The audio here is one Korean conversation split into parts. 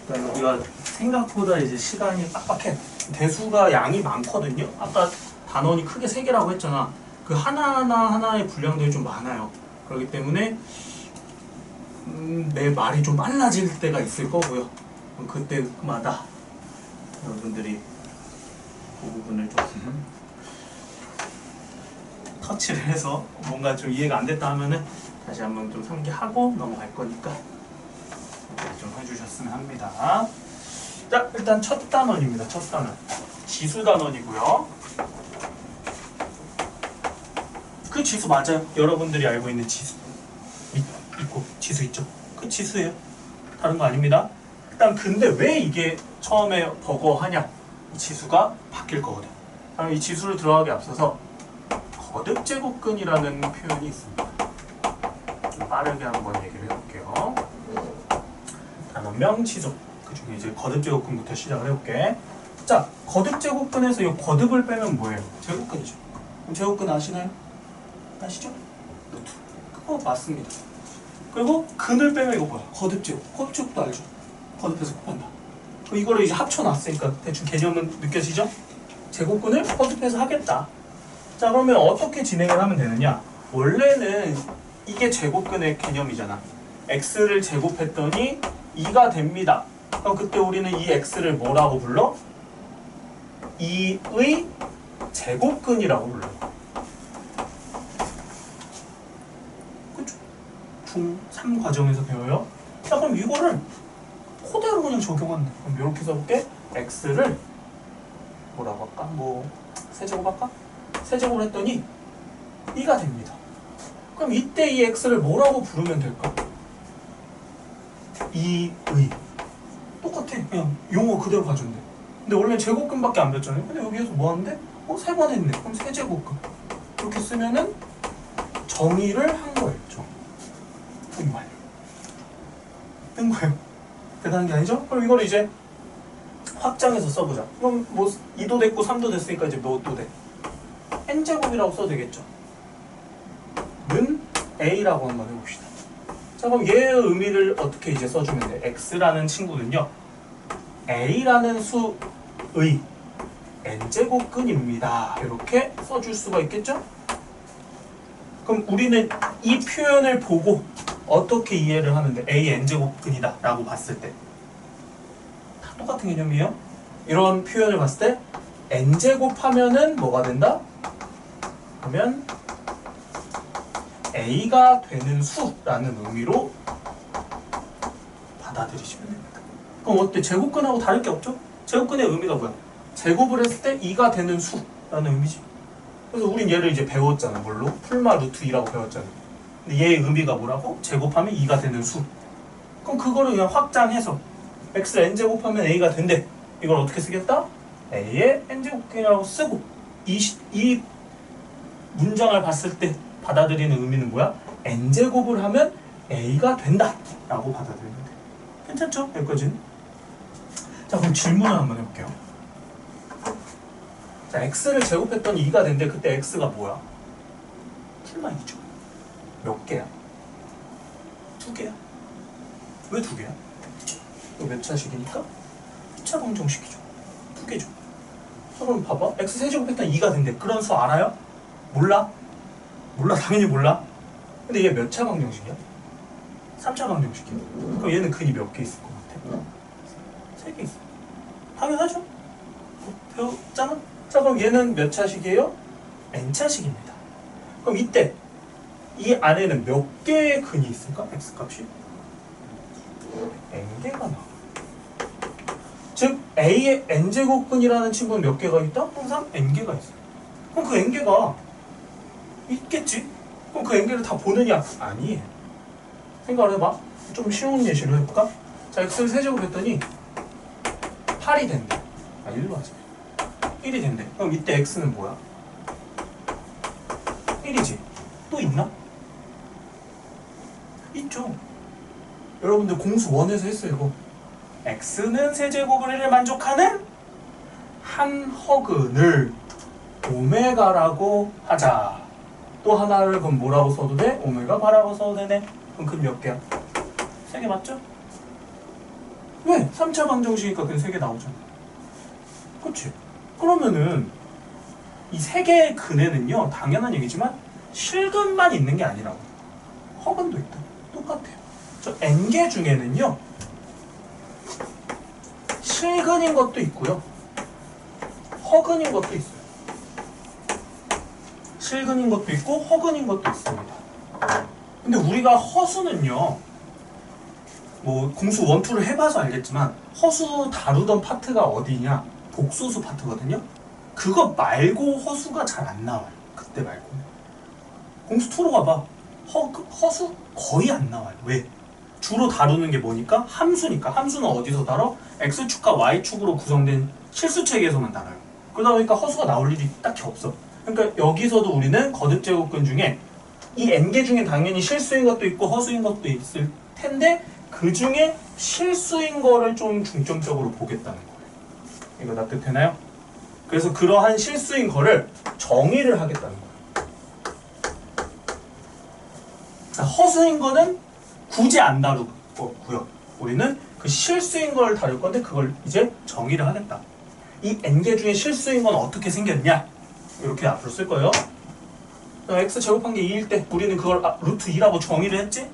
그러니까 우리가 생각보다 이제 시간이 빡빡해. 대수가 양이 많거든요. 아까 단원이 크게 3개라고 했잖아. 그 하나하나의 분량들이 좀 많아요. 그렇기 때문에 내 말이 좀 빨라질 때가 있을 거고요. 그때마다 여러분들이 그 부분을 좀 터치를 해서 뭔가 좀 이해가 안 됐다 하면은 다시 한번 좀 상기하고 넘어갈 거니까 좀 해주셨으면 합니다. 자, 일단 첫 단원입니다. 첫 단원. 지수 단원이고요. 그 지수 맞아요. 여러분들이 알고 있는 지수. 있고, 지수 있죠? 그 지수예요. 다른 거 아닙니다. 일단 근데 왜 이게 처음에 버거하냐? 이 지수가 바뀔 거거든. 이 지수를 들어가기 앞서서 거듭제곱근이라는 표현이 있습니다. 좀 빠르게 한번 얘기를 해볼게요. 단원명 지수. 그 중에 이제 거듭제곱근부터 시작을 해볼게. 자, 거듭제곱근에서 이 거듭을 빼면 뭐예요? 제곱근이죠. 그럼 제곱근 아시나요? 아시죠? 루트. 그거 맞습니다. 그리고 근을 빼면 이거 뭐야? 거듭제곱. 거듭제곱도 알죠? 거듭해서 곱한다. 이거를 이제 합쳐놨으니까 대충 개념은 느껴지죠? 제곱근을 거듭해서 하겠다. 자, 그러면 어떻게 진행을 하면 되느냐? 원래는 이게 제곱근의 개념이잖아. x를 제곱했더니 2가 됩니다. 그럼 그때 우리는 이 x를 뭐라고 불러? 2의 제곱근이라고 불러. 그쵸? 중3 과정에서 배워요. 자, 그럼 이거를 그대로 그냥 적용한다. 그럼 이렇게 써볼게. x를 뭐라고 할까? 뭐 세제곱 할까? 세제곱을 했더니 2가 됩니다. 그럼 이때 이 x를 뭐라고 부르면 될까? 2의. 똑같아. 그냥 용어 그대로 가준대. 근데 원래 제곱근밖에 안 배웠잖아요. 근데 여기에서 뭐 하는데? 3번 했네. 그럼 세제곱근. 이렇게 쓰면은 정의를 한 거예요. 정말. 된 거예요. 대단한 게 아니죠? 그럼 이걸 이제 확장해서 써보자. 그럼 뭐 2도 됐고 3도 됐으니까 이제 몇 도 돼? n제곱이라고 써도 되겠죠. 는 a라고 한번 해봅시다. 자, 그럼 얘의 의미를 어떻게 이제 써주면 돼? x라는 친구는요, a라는 수의 n제곱근입니다. 이렇게 써줄 수가 있겠죠? 그럼 우리는 이 표현을 보고 어떻게 이해를 하면 돼? a n제곱근이다 라고 봤을 때 다 똑같은 개념이에요. 이런 표현을 봤을 때 n제곱하면은 뭐가 된다? 그러면 a가 되는 수라는 의미로 받아들이시면 됩니다. 그럼 어때? 제곱근하고 다를 게 없죠? 제곱근의 의미가 뭐야? 제곱을 했을 때 2가 되는 수라는 의미지. 그래서 우린 얘를 이제 배웠잖아. 뭘로? 풀마 루트 2라고 배웠잖아. 근데 얘의 의미가 뭐라고? 제곱하면 2가 되는 수. 그럼 그거를 그냥 확장해서 x를 n제곱하면 a가 된대. 이걸 어떻게 쓰겠다? a의 n제곱근이라고 쓰고 이 문장을 봤을 때 받아들이는 의미는 뭐야? n제곱을 하면 a가 된다 라고 받아들이면 돼. 괜찮죠? 여기까지는? 자, 그럼 질문을 한번 해볼게요. 자, x를 제곱했더니 2가 된대. 그때 x가 뭐야? 풀마 2죠. 몇 개야? 2개야. 왜 2개야? 이거 몇 차식이니까? 2차 방정식이죠. 2개죠. 자, 그럼 봐봐. x 세제곱했더니 2가 된대. 그런 수 알아요? 몰라? 몰라, 당연히 몰라. 근데 얘 몇 차 방정식이야? 3차 방정식이야. 그럼 얘는 근이 몇 개 있을 것 같아? 3개 있어. 당연하죠? 배웠잖아? 자, 그럼 얘는 몇 차식이에요? n차식입니다. 그럼 이때 이 안에는 몇 개의 근이 있을까? x값이? n개가 나와. 즉 a의 n제곱근이라는 친구는 몇 개가 있다? 항상 n개가 있어. 그럼 그 n개가 있겠지? 그럼 그 n개를 다 보느냐? 아니. 생각을 해봐. 좀 쉬운 예시로 해볼까? 자, x를 세제곱했더니 8이 된대. 1로 하자. 1이 된대. 그럼 이때 x는 뭐야? 1이지. 또 있나? 있죠. 여러분들 공수 1에서 했어요, 이거. x는 세제곱을 1을 만족하는 한 허근을 오메가라고 하자. 또 하나를 그럼 뭐라고 써도 돼? 오메가 바라고 써도 되네. 그럼 근 몇 개야? 3개 맞죠? 왜? 3차 방정식이니까 그냥 3개 나오잖아. 그치? 그러면은 이 3개의 근에는요, 당연한 얘기지만 실근만 있는 게 아니라고. 허근도 있다. 똑같아요. 저 n개 중에는요, 실근인 것도 있고요, 허근인 것도 있어요. 실근인 것도 있고 허근인 것도 있습니다. 근데 우리가 허수는요, 뭐 공수 1, 2를 해봐서 알겠지만 허수 다루던 파트가 어디냐? 복소수 파트거든요. 그거 말고 허수가 잘 안 나와요. 그때 말고. 공수 2로 가봐. 허수 거의 안 나와요. 왜? 주로 다루는 게 뭐니까? 함수니까. 함수는 어디서 다뤄? X축과 Y축으로 구성된 실수체계에서만 다뤄요. 그러다 보니까 허수가 나올 일이 딱히 없어. 그러니까 여기서도 우리는 거듭제곱근 중에 이 n개 중에 당연히 실수인 것도 있고 허수인 것도 있을 텐데 그 중에 실수인 거를 좀 중점적으로 보겠다는 거예요. 이거 납득되나요? 그래서 그러한 실수인 거를 정의를 하겠다는 거예요. 허수인 거는 굳이 안 다룰 거고요. 우리는 그 실수인 걸 다룰 건데 그걸 이제 정의를 하겠다. 이 n개 중에 실수인 건 어떻게 생겼냐? 이렇게 앞으로 쓸 거예요. x 제곱한 게 2일 때 우리는 그걸 루트 2라고 정의를 했지?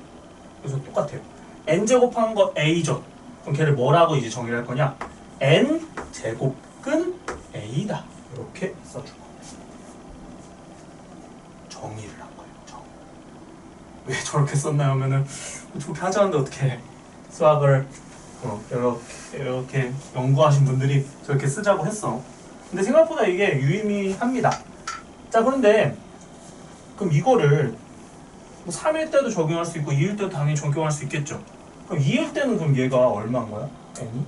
그래서 똑같아요. n 제곱한 거 a죠. 그럼 걔를 뭐라고 이제 정의를 할 거냐? n 제곱근 a다. 이렇게 써줄 거예요. 정의를 한 거예요. 왜 저렇게 썼나요? 하면은 저렇게 하자는데 어떻게 수학을 이렇게 연구하신 분들이 저렇게 쓰자고 했어. 근데 생각보다 이게 유의미합니다. 자, 그런데 그럼 이거를 뭐 3일 때도 적용할 수 있고 2일 때도 당연히 적용할 수 있겠죠. 그럼 2일 때는 그럼 얘가 얼마인 거야? n이?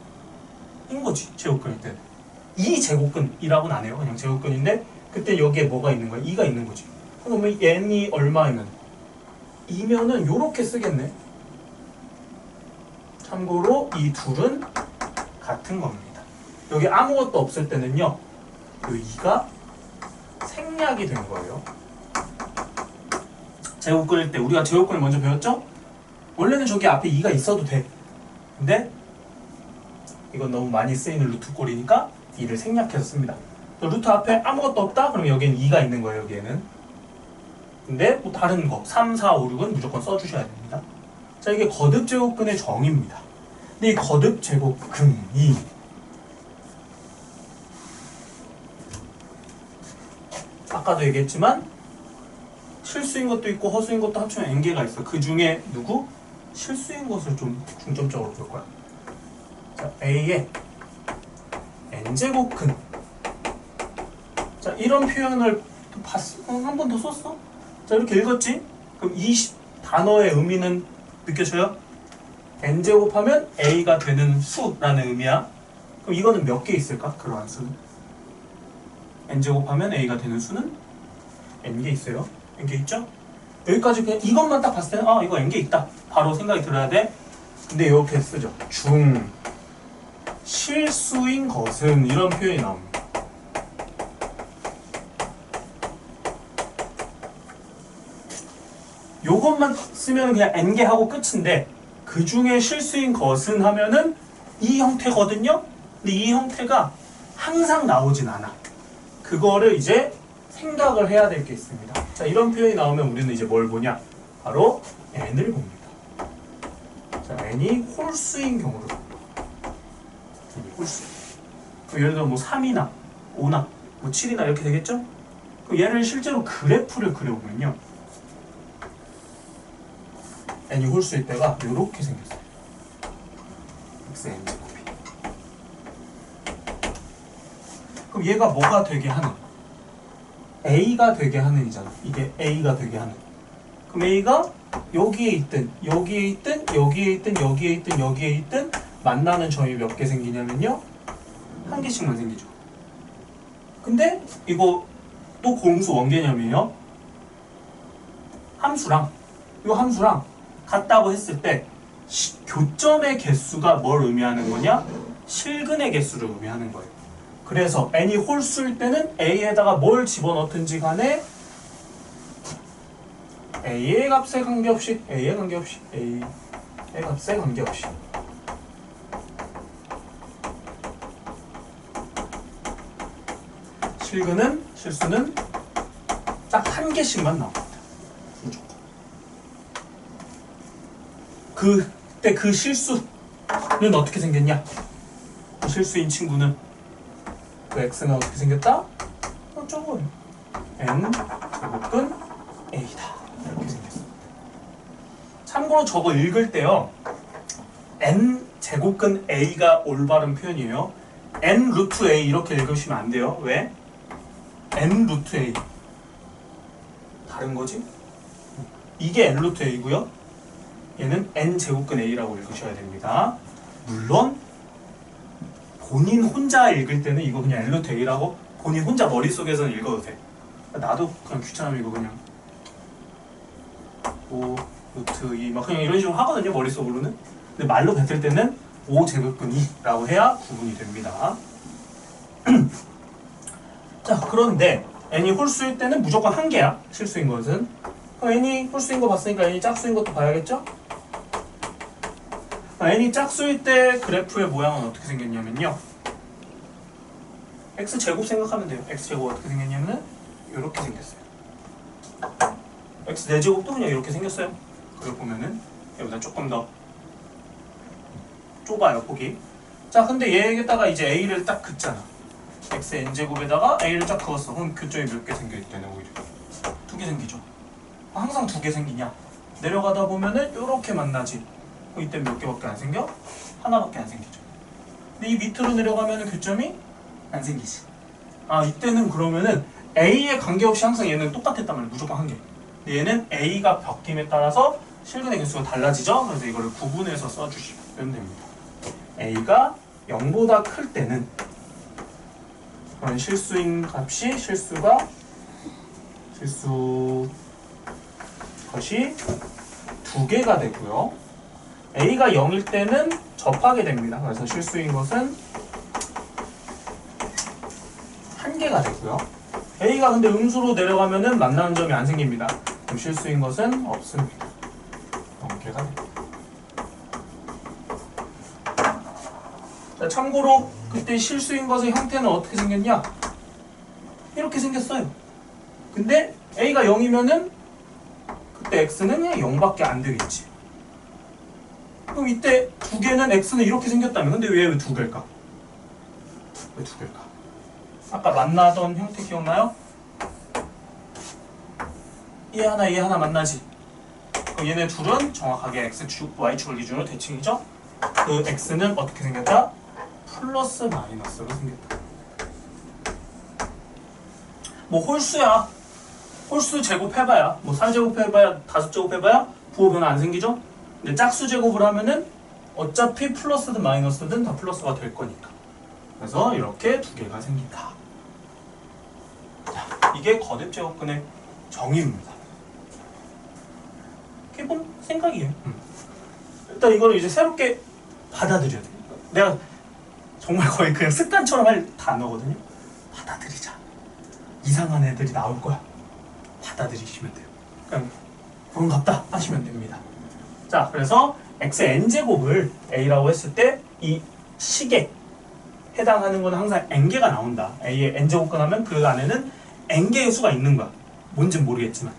인 거지. 제곱근일 때는. 2제곱근이라고는 안 해요. 그냥 제곱근인데 그때 여기에 뭐가 있는 거야? 2가 있는 거지. 그러면 n이 얼마이면? 2면은 요렇게 쓰겠네. 참고로 이 둘은 같은 겁니다. 여기 아무것도 없을 때는요, 요 2가 생략이 된 거예요. 제곱근일 때 우리가 제곱근을 먼저 배웠죠? 원래는 저기 앞에 2가 있어도 돼. 근데 이건 너무 많이 쓰이는 루트 꼴이니까 2를 생략해서 씁니다. 루트 앞에 아무것도 없다? 그럼 여기에는 2가 있는 거예요. 여기에는. 근데 뭐 다른 거 3, 4, 5, 6은 무조건 써주셔야 됩니다. 자, 이게 거듭제곱근의 정의입니다. 근데 이 거듭제곱근이 아까도 얘기했지만 실수인 것도 있고 허수인 것도 합치면 n개가 있어. 그 중에 누구? 실수인 것을 좀 중점적으로 볼 거야. 자, A의 n제곱근. 자, 이런 표현을 한 번 더 썼어? 자, 이렇게 읽었지? 그럼 이 단어의 의미는 느껴져요? n제곱하면 a가 되는 수라는 의미야. 그럼 이거는 몇 개 있을까? 그러한 수는 n제곱하면 a가 되는 수는 n개 있어요. n개 있죠? 여기까지 그냥 이것만 딱 봤을 때는 아, 이거 n개 있다 바로 생각이 들어야 돼. 근데 이렇게 쓰죠. 실수인 것은 이런 표현이 나옵니다. 요것만 쓰면 그냥 n개 하고 끝인데 그 중에 실수인 것은 하면은 이 형태거든요. 근데 이 형태가 항상 나오진 않아. 그거를 이제 생각을 해야 될 게 있습니다. 자, 이런 표현이 나오면 우리는 이제 뭘 보냐? 바로 n을 봅니다. 자, n이 홀수인 경우를 n이 홀수. 예를 들어 뭐 3이나 5나 뭐 7이나 이렇게 되겠죠? 그럼 얘를 실제로 그래프를 그려보면요. n이 홀수일 때가 이렇게 생겼어요. xn 제곱이. 그럼 얘가 뭐가 되게 하는? a가 되게 하는 이잖아. 이게 a가 되게 하는. 그럼 a가 여기에 있든 여기에 있든 여기에 있든 여기에 있든 여기에 있든 만나는 점이 몇 개 생기냐면요, 한 개씩만 생기죠. 근데 이거 또 공수 원개념이에요. 함수랑 이 함수랑 같다고 했을 때 교점의 개수가 뭘 의미하는 거냐? 실근의 개수를 의미하는 거예요. 그래서 n이 홀수일 때는 a에다가 뭘 집어넣든지 간에 a의 값에 관계없이 a의 값에 관계없이 실수는 딱 한 개씩만 나옵니다. 무조건. 그때 그 실수는 어떻게 생겼냐? 그 실수인 친구는 그 x는 어떻게 생겼다? 저거예요. n 제곱근 a다. 이렇게 생겼습니다. 참고로 저거 읽을 때요. n 제곱근 a가 올바른 표현이에요. n 루트 a 이렇게 읽으시면 안 돼요. 왜? n 루트 a 다른 거지? 이게 n 루트 a고요. 얘는 n 제곱근 a라고 읽으셔야 됩니다. 물론 본인 혼자 읽을 때는 이거 그냥 n 루트 a라고 본인 혼자 머릿속에서는 읽어도 돼. 나도 그냥 귀찮으면 이거 그냥 5 루트 2 막 그냥 이런 식으로 하거든요. 머릿속으로는. 근데 말로 뱉을 때는 5 제곱근 2라고 해야 구분이 됩니다. 자, 그런데 n이 홀수일 때는 무조건 한 개야. 실수인 것은. 그럼 n이 홀수인 거 봤으니까 n이 짝수인 것도 봐야겠죠? n이 짝수일 때 그래프의 모양은 어떻게 생겼냐면요. x제곱 생각하면 돼요. x제곱 어떻게 생겼냐면 이렇게 생겼어요. x 4제곱도 그냥 이렇게 생겼어요. 그걸 보면은 여기다 조금 더 좁아요, 폭이. 자, 근데 얘에다가 이제 a를 딱 긋잖아. x n제곱에다가 a를 쫙 그었어. 그럼 교점이 몇 개 생겨 있대네, 오히려. 2개 생기죠. 항상 2개 생기냐? 내려가다 보면은 이렇게 만나지. 그럼 이때 몇 개밖에 안 생겨? 하나밖에 안 생기죠. 근데 이 밑으로 내려가면은 교점이 안 생기지. 아, 이때는 그러면은 a에 관계없이 항상 얘는 똑같았단 말이야. 무조건 한 개. 근데 얘는 a가 바뀜에 따라서 실근의 개수가 달라지죠. 그래서 이거를 구분해서 써주시면 됩니다. a가 0보다 클 때는 그런 실수인 값이 것이 2개가 되고요. a가 0일 때는 접하게 됩니다. 그래서 실수인 것은 1개가 되고요. a가 근데 음수로 내려가면은 만나는 점이 안 생깁니다. 그럼 실수인 것은 없습니다. 0개가 됩니다. 자, 참고로 그때 실수인 것의 형태는 어떻게 생겼냐? 이렇게 생겼어요. 근데 a가 0이면은 그때 x는 그냥 0밖에 안 되겠지. 그럼 이때 2개는 x는 이렇게 생겼다면 근데 왜 2개일까? 왜 2개일까? 아까 만나던 형태 기억나요? 얘 하나 만나지. 그럼 얘네 둘은 정확하게 x축, y축을 기준으로 대칭이죠? 그 x는 어떻게 생겼다? 플러스 마이너스로 생겼다. 뭐 홀수야. 홀수 제곱해봐야 뭐 4제곱해봐야 5제곱해봐야 부호 변화 안 생기죠? 근데 짝수 제곱을 하면은 어차피 플러스든 마이너스든 다 플러스가 될 거니까. 그래서 이렇게 2개가 생긴다. 자, 이게 거듭 제곱근의 정의입니다. 기본 생각이에요. 일단 이거를 이제 새롭게 받아들여야 돼요. 내가 정말 거의 그냥 습관처럼 할 단어거든요. 받아들이자. 이상한 애들이 나올 거야. 받아들이시면 돼요. 그냥 그런갑다 하시면 됩니다. 자, 그래서 xn제곱을 a라고 했을 때 이 식에 해당하는 건 항상 n개가 나온다. a의 n제곱근 하면 그 안에는 n개의 수가 있는 거야. 뭔진 모르겠지만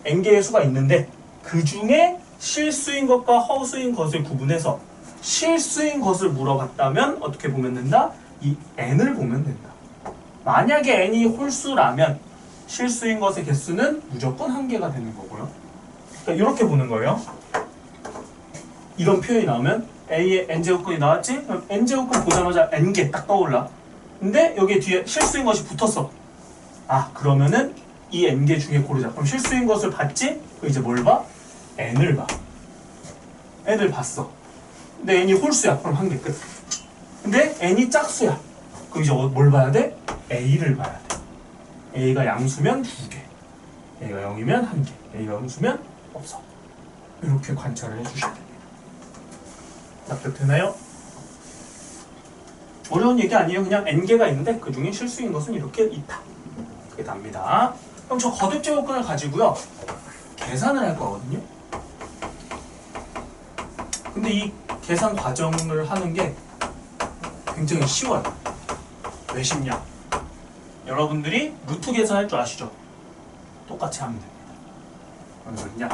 n개의 수가 있는데 그 중에 실수인 것과 허수인 것을 구분해서 실수인 것을 물어봤다면 어떻게 보면 된다? 이 n을 보면 된다. 만약에 n이 홀수라면 실수인 것의 개수는 무조건 1개가 되는 거고요. 그러니까 이렇게 보는 거예요. 이런 표현이 나오면 a의 n제곱근이 나왔지? 그럼 n제곱근 보자마자 n개 딱 떠올라. 근데 여기 뒤에 실수인 것이 붙었어. 아, 그러면은 이 n개 중에 고르자. 그럼 실수인 것을 봤지? 그럼 이제 뭘 봐? n을 봐. n을 봤어. 근데 n이 홀수야. 그럼 1개 끝. 근데 n이 짝수야. 그럼 이제 뭘 봐야 돼? a를 봐야 돼. a가 양수면 2개. a가 0이면 1개. a가 음수면 없어. 이렇게 관찰을 해주셔야 됩니다. 납득되나요? 어려운 얘기 아니에요. 그냥 n개가 있는데 그 중에 실수인 것은 이렇게 있다. 그게 답니다. 그럼 저 거듭 제곱근을 가지고요. 계산을 할 거거든요. 근데 이 계산 과정을 하는 게 굉장히 쉬워요. 왜 쉽냐? 여러분들이 루트 계산할 줄 아시죠? 똑같이 하면 됩니다. 어느 소리냐?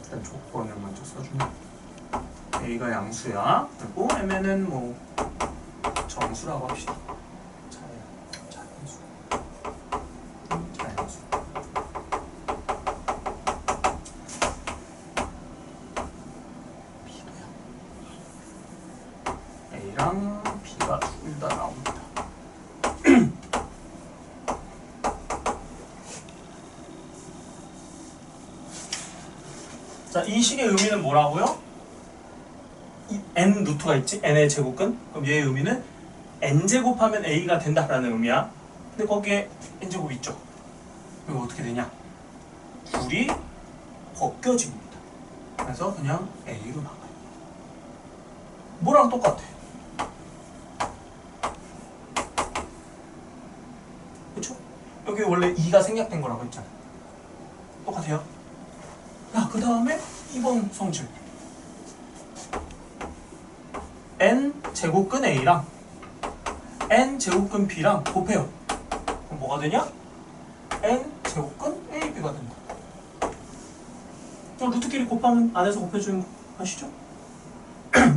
일단 조건을 먼저 써주면 A가 양수야. 그리고 M에는 뭐 정수라고 합시다. 자연수. B도야. A랑 B가 둘 다 나옵니다. 자, 이 식의 의미는 뭐라고요? 이 n 루트가 있지? n의 제곱근? 그럼 얘의 의미는 n제곱하면 a가 된다라는 의미야. 근데 거기에 n제곱이 있죠? 그럼 어떻게 되냐? 둘이 벗겨집니다. 그래서 그냥 a로 나가요. 뭐랑 똑같아? 그쵸? 여기 원래 2가 생략된 거라고 했잖아. 똑같아요? 야, 그 다음에 2번 성질. n 제곱근 a랑 n 제곱근 b랑 곱해요. 그럼 뭐가 되냐? n 제곱근 ab가 된다. 루트끼리 곱하면 안에서 곱해주는 거 아시죠?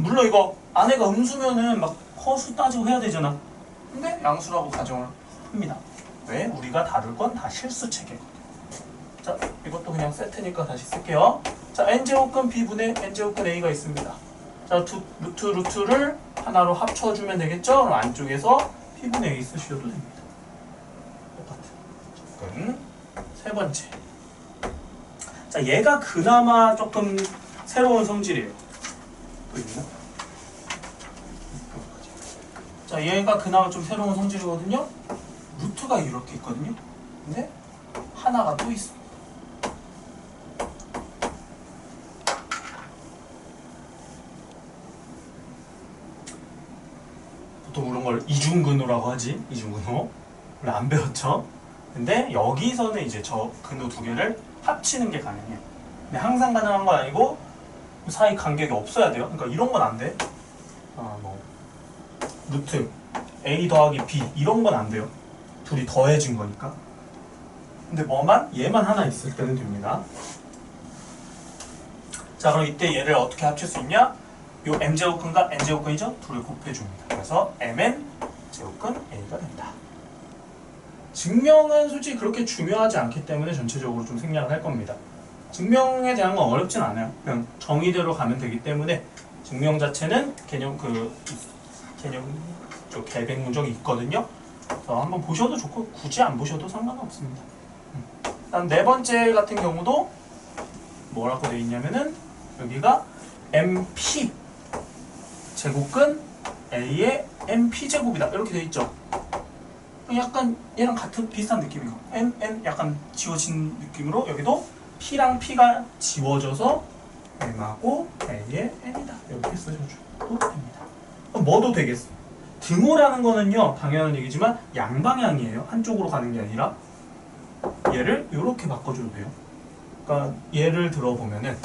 물론 이거 안에가 음수면은 막 허수 따지고 해야 되잖아. 근데 양수라고 가정을 합니다. 왜? 우리가 다룰 건 다 실수 체계거든. 자, 이것도 그냥 세트니까 다시 쓸게요. 자, n제곱근 b분의 n제곱근 a가 있습니다. 자, 루트를 하나로 합쳐주면 되겠죠? 그럼 안쪽에서 p분의 a 쓰셔도 됩니다. 똑같은 접근. 세 번째. 자, 얘가 그나마 조금 새로운 성질이에요. 또 있나? 자, 얘가 그나마 좀 새로운 성질이거든요. 루트가 이렇게 있거든요. 근데 하나가 또 있어. 보통 그런 걸 이중근호라고 하지. 이중근호. 원래 안 배웠죠? 근데 여기서는 이제 저 근호 두 개를 합치는 게 가능해요. 근데 항상 가능한 건 아니고 사이 간격이 없어야 돼요. 그러니까 이런 건 안 돼. 뭐 루트 a 더하기 b 이런 건 안 돼요. 둘이 더해진 거니까. 근데 얘만 하나 있을 때는 됩니다. 자, 그럼 이때 얘를 어떻게 합칠 수 있냐? 요 m제곱근과 n제곱근이죠? 둘을 곱해줍니다. 그래서 mn 제곱근 a가 된다. 증명은 솔직히 그렇게 중요하지 않기 때문에 전체적으로 좀 생략을 할 겁니다. 증명에 대한 건 어렵진 않아요. 그냥 정의대로 가면 되기 때문에 증명 자체는 개념 계백 문적이 있거든요. 그래서 한번 보셔도 좋고 굳이 안 보셔도 상관은 없습니다. 일단 네 번째 같은 경우도 뭐라고 되어 있냐면은 여기가 mp 제곱근 a의 mp 제곱이다 이렇게 되어 있죠. 약간 얘랑 같은 비슷한 느낌이고 n 약간 지워진 느낌으로 여기도 p랑 p가 지워져서 m하고 a의 n이다 이렇게 쓰셔도 됩니다. 그럼 뭐도 되겠어? 등호라는 거는요 당연한 얘기지만 양방향이에요. 한쪽으로 가는 게 아니라 얘를 이렇게 바꿔줘도 돼요. 그러니까 예를 들어보면은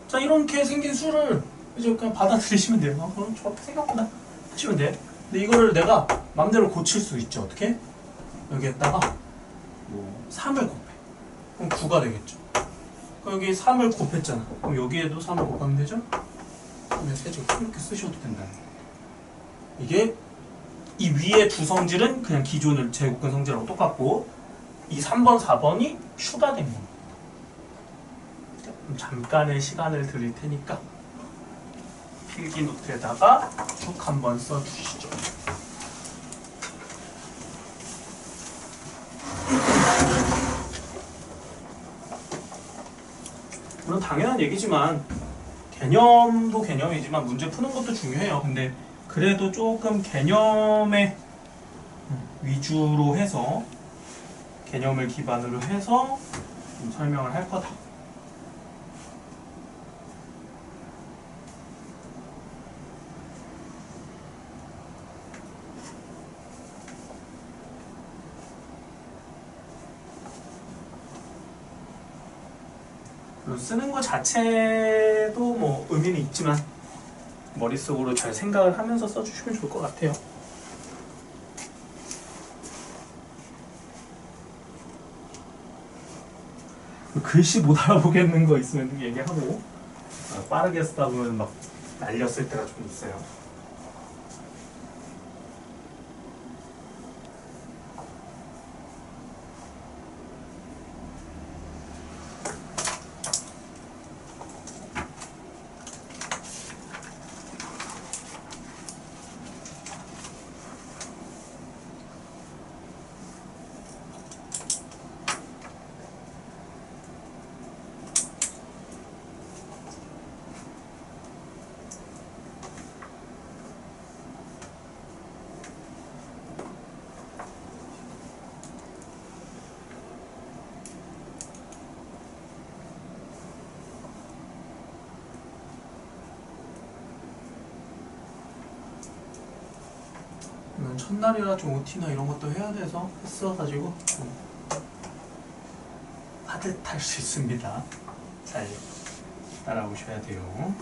자, 이렇게 생긴 수를 이제 그냥 받아들이시면 돼요. 그럼 저렇게 생각보다 하시면 돼. 근데 이거를 내가 맘대로 고칠 수 있죠. 어떻게? 여기에다가 3을 곱해. 그럼 9가 되겠죠. 그럼 여기 3을 곱했잖아. 그럼 여기에도 3을 곱하면 되죠? 그러면 세제곱 이렇게 쓰셔도 된다는 거예요. 이게 이 위에 두 성질은 그냥 기존의 제곱근 성질하고 똑같고 이 3번, 4번이 추가된 겁니다. 잠깐의 시간을 드릴 테니까 필기 노트에다가 쭉 한번 써주시죠. 물론 당연한 얘기지만 개념도 개념이지만 문제 푸는 것도 중요해요. 근데 그래도 조금 개념에 위주로 해서 개념을 기반으로 해서 좀 설명을 할 거다. 쓰는 거 자체도 뭐 의미는 있지만 머릿속으로 잘 생각을 하면서 써주시면 좋을 것 같아요. 글씨 못 알아보겠는 거 있으면 얘기하고, 빠르게 쓰다 보면 막 날렸을 때가 좀 있어요. 첫날이라 좀 OT나 이런 것도 해야 돼서 했어가지고 좀 빠듯할 수 있습니다. 잘 따라오셔야 돼요.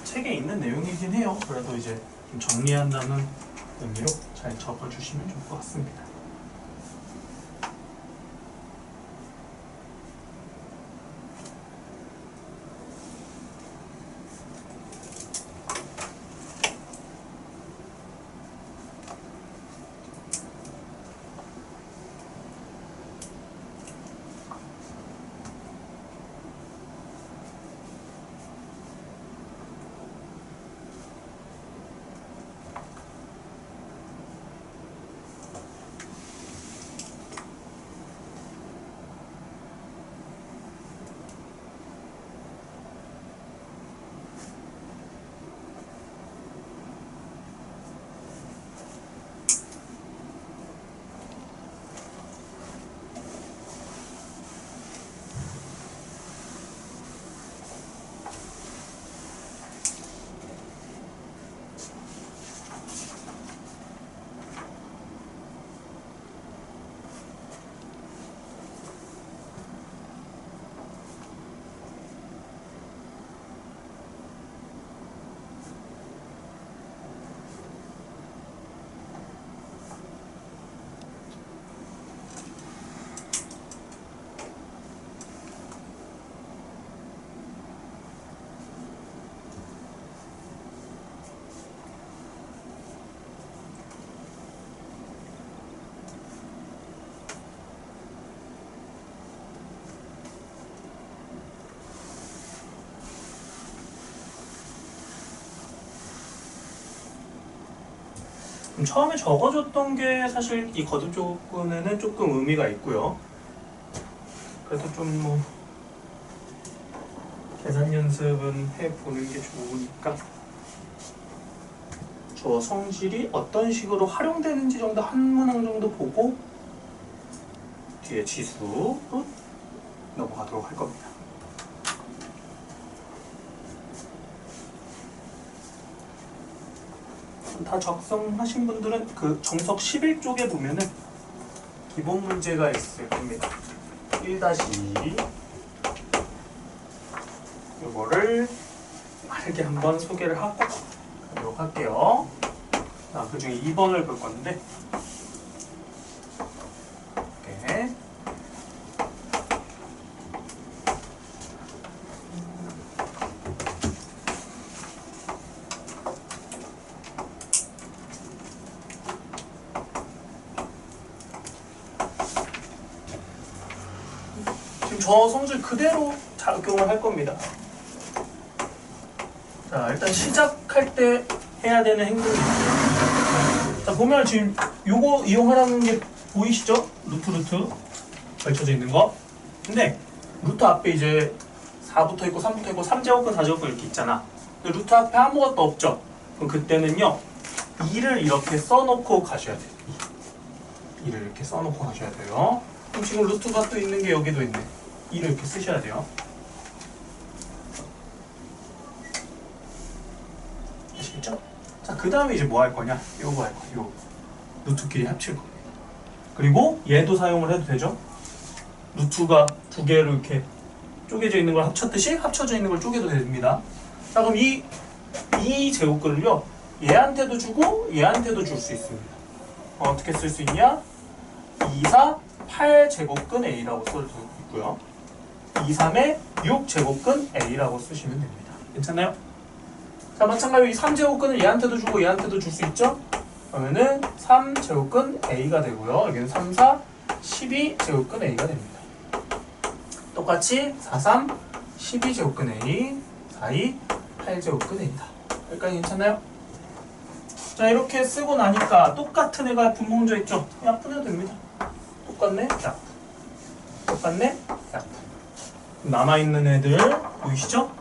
책에 있는 내용이긴 해요. 그래도 이제 좀 정리한다는 의미로 잘 적어주시면 좋을 것 같습니다. 처음에 적어줬던 게 사실 이 거듭 조건에는 조금 의미가 있고요. 그래서 좀 뭐 계산 연습은 해보는 게 좋으니까 저 성질이 어떤 식으로 활용되는지 정도 한 문항 정도 보고 뒤에 지수로 넘어가도록 할 겁니다. 다 작성하신 분들은 그 정석 11쪽에 보면은 기본 문제가 있을 겁니다. 1-2 이거를 빠르게 한번 소개를 하고 가도록 할게요. 그 중에 2번을 볼 건데 이렇게 저 성질 그대로 작용을 할 겁니다. 자, 일단 시작할 때 해야 되는 행동이 있어요. 자, 보면 지금 요거 이용하라는 게 보이시죠? 루트 걸쳐져 있는 거. 근데 루트 앞에 이제 4부터 있고 3부터 있고 3제곱근 4제곱근 이렇게 있잖아. 근데 루트 앞에 아무것도 없죠? 그럼 그때는요 2를 이렇게 써놓고 가셔야 돼요. 2를 이렇게 써놓고 가셔야 돼요. 그럼 지금 루트가 또 있는 게 여기도 있네. 2를 이렇게 쓰셔야 돼요. 아시겠죠? 자, 그 다음에 이제 뭐 할 거냐? 요거 할 거야. 요 루트끼리 합칠 겁니다. 그리고 얘도 사용을 해도 되죠? 루트가 두 개로 이렇게 쪼개져 있는 걸 합쳤듯이 합쳐져 있는 걸 쪼개도 됩니다. 자, 그럼 이 제곱근을요 얘한테도 주고 얘한테도 줄 수 있습니다. 어떻게 쓸 수 있냐? 2, 4, 8제곱근 A라고 쓸 수 있고요. 2, 3에 6제곱근 A라고 쓰시면 됩니다. 괜찮나요? 자, 마찬가지로 이 3제곱근을 얘한테도 주고 얘한테도 줄 수 있죠? 그러면은 3제곱근 A가 되고요. 여기는 3, 4, 12제곱근 A가 됩니다. 똑같이 4, 3, 12제곱근 A, 4, 2, 8제곱근 A다. 여기까지 괜찮나요? 자, 이렇게 쓰고 나니까 똑같은 애가 분봉져 있죠? 그냥 푸내도 됩니다. 똑같네? 약분. 똑같네? 약분. 남아있는 애들 보이시죠?